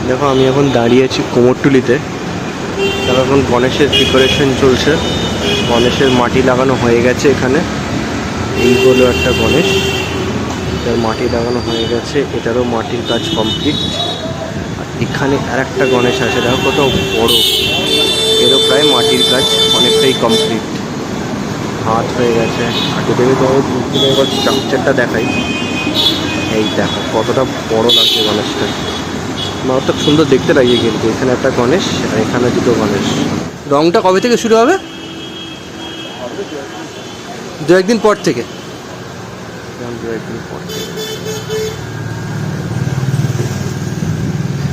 দেখো আমি এখন দাঁড়িয়ে আছি কুমোরটুলিতে। দেখো এখন গণেশের প্রিপারেশন চলছে। গণেশের মাটি লাগানো হয়ে গেছে এখানে। এই হলো একটা গণেশ, এটার মাটি লাগানো হয়ে গেছে, এটারও মাটির কাজ কমপ্লিট। আর এখানে আর একটা গণেশ আছে, দেখো কত বড়, এরও প্রায় মাটির কাজ অনেকটাই কমপ্লিট, হাত হয়ে গেছে। আর যদি আমি তোমাদের দূর এবার স্ট্রাকচারটা দেখাই, এই দেখো কতটা বড় লাগছে গণেশটা, মারাত্মক সুন্দর দেখতে লাগে। কিন্তু এখানে একটা গণেশ আর এখানে দুটো গণেশ। রংটা কবে থেকে শুরু হবে? দু একদিন পর থেকে।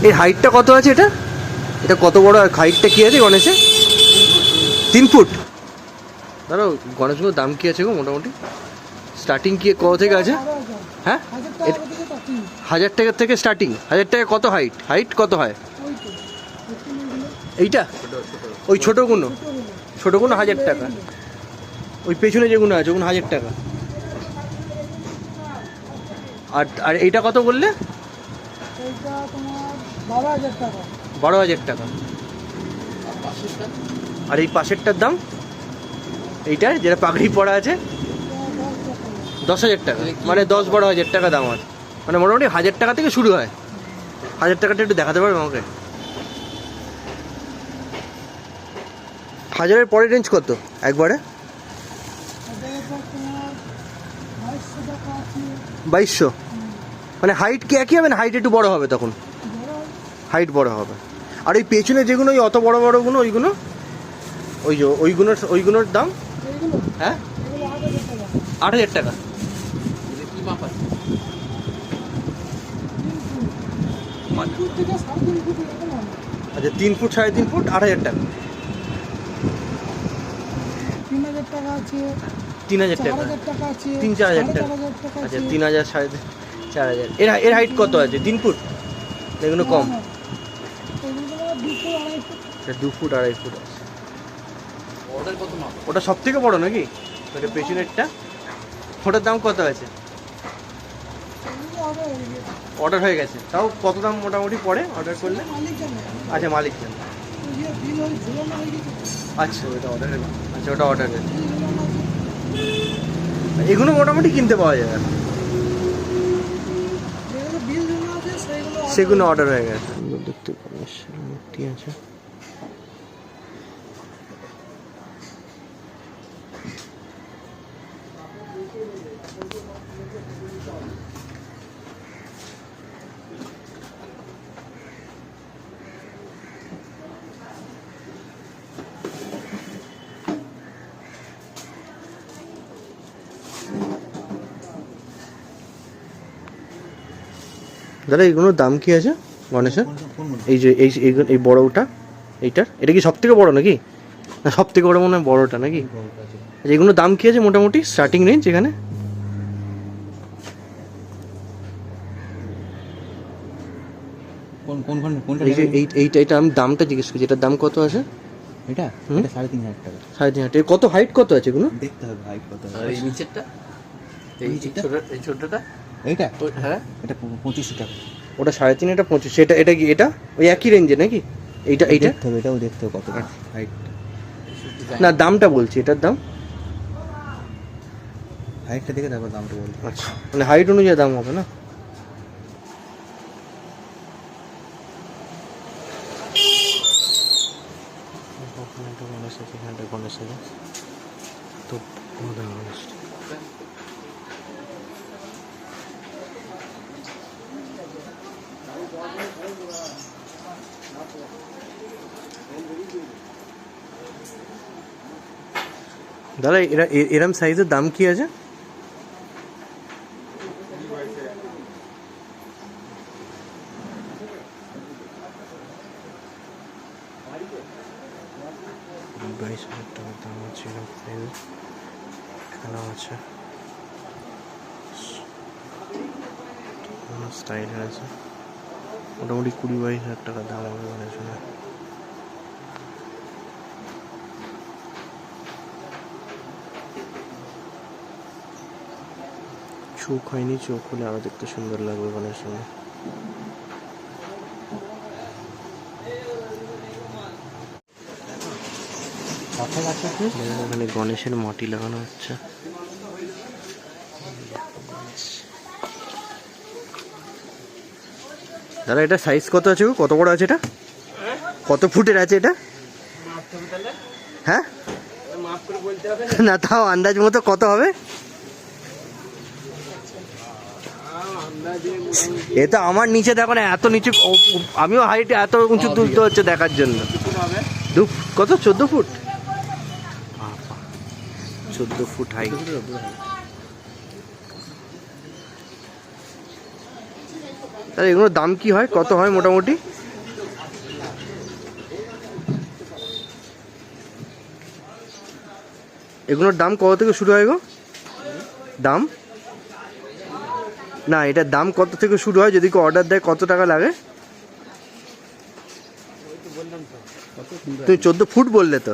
এই হাইটটা কত আছে এটা? এটা কত বড় হাইটটা কি আছে গণেশে? 3 ফুট। ধরো গণেশগুলোর দাম কি আছে গো মোটামুটি? স্টার্টিং কি কত থেকে আছে? হ্যাঁ 1000 টাকা থেকে স্টার্টিং। 1000 টাকা কত হাইট? হাইট কত হয়? এইটা ওই ছোটোগুলো 1000 টাকা। ওই পেছনে যেগুলো আছে ওগুলো 1000 টাকা। আর আর এইটা কত বললে? 12,000 টাকা। আর এই পাশেরটার দাম, এইটার যেটা পাগড়ি পরা আছে, 10,000 টাকা। মানে 10-12,000 টাকা দাম আছে। মানে মোটামুটি 1000 টাকা থেকে শুরু হয়। 1000 টাকাটা একটু দেখাতে পারবে আমাকে? 1000-এর পরের রেঞ্জ কত একবারে? 2200। মানে হাইট কি একই হবে না হাইট একটু বড় হবে তখন? হাইট বড় হবে। আর এই পেছনে যেগুলো ওই অত বড় বড়গুলো, ওইগুলো ওই যে ওইগুলোর দাম? হ্যাঁ 8,000 টাকা। আচ্ছা 3 ফুট 3.5 ফুট 8,000 টাকা। 3,000 টাকা আছে, 3,000 টাকা, 4,000 টাকা আছে, 3-4,000 টাকা। 4,500 টাকা আচ্ছা আছে। 3,000 4,500। এর হাইট কত আছে? 3 ফুট? এগুলো কম? এগুলো 2 ফুট 2.5 ফুট। 2 ফুট 2.5 ফুট আছে। ওটা সব থেকে বড় নাকি? ওটা পেছনেরটা, ওটার দাম কত আছে? অর্ডার হয়ে গেছে, তাও কত দাম মোটামুটি পড়ে অর্ডার করলে? আচ্ছা মালিক জানে। আচ্ছা ওটা অর্ডারের, আচ্ছা ওটা অর্ডারের। এগুলো মোটামুটি কিনতে পাওয়া যায়, সেগুলো অর্ডার হয়ে গেছে। দেখতে মূর্তি আছে। দাদা এইগুলোর দাম কি আছে গণেশের? এই যে এই বড়টা, এইটার, এটা কি সব থেকে বড় নাকি? না সব থেকে বড় মনে হয় বড়টা নাকি? আচ্ছা এগুলোর দাম কি আছে মোটামুটি স্টার্টিং রেঞ্জ এখানে? এইটা আমি দামটা জিজ্ঞেস করছি, এটার দাম কত আছে? এটা 3,500 টাকা। 3,500। কত হাইট কত আছে এগুলো? দেখতে হবে হাইট কত। আর এই নিচেরটা, এই ছোটটা, এইটা হ্যাঁ এটা 2,500 টাকা। ওটা 3.5, এটা 25। এটা কি এটা ওই একই রেঞ্জে নাকি? এইটা দেখতে হবে, এটাও দেখতে হবে কত হাইট। না দামটা বলছি, এটার দাম। হাইটটা দেখে তারপর দামটা বলবো। আচ্ছা মানে হাইট অনুযায়ী দাম হবে না? গণেশ আছে, এখানটা গণেশ আছে তো গণেশ। দাদা এরম সাইজের দাম কি আছে? টাকার দাম আছে এখানেও আছে, স্টাইলের আছে। মোটামুটি 20-22,000 টাকা দাম হবে মানে শুনে। চোখ হয়নি, চোখ হলে আরো দেখতে সুন্দর লাগবে গণেশের সঙ্গে। এখানে গণেশের মাটি লাগানো হচ্ছে। দাদা এটা সাইজ কত আছে গো? কত বড় আছে এটা? কত ফুটের আছে এটা? হ্যাঁ না তাও আন্দাজ মতো কত হবে? এটা আমার নিচে দেখো না, এত নিচে আমিও হাইটে এত উঁচু তুলতে হচ্ছে দেখার জন্য। কত 14 ফুট? 14 foot height. তাহলে এগুলোর দাম কি হয়, কত হয় মোটামুটি? এগুলোর দাম কত থেকে শুরু হয় গো? দাম না, এটার দাম কত থেকে শুরু হয়? যদি কেউ অর্ডার দেয় কত টাকা লাগে? তুমি 14 ফুট বললে তো।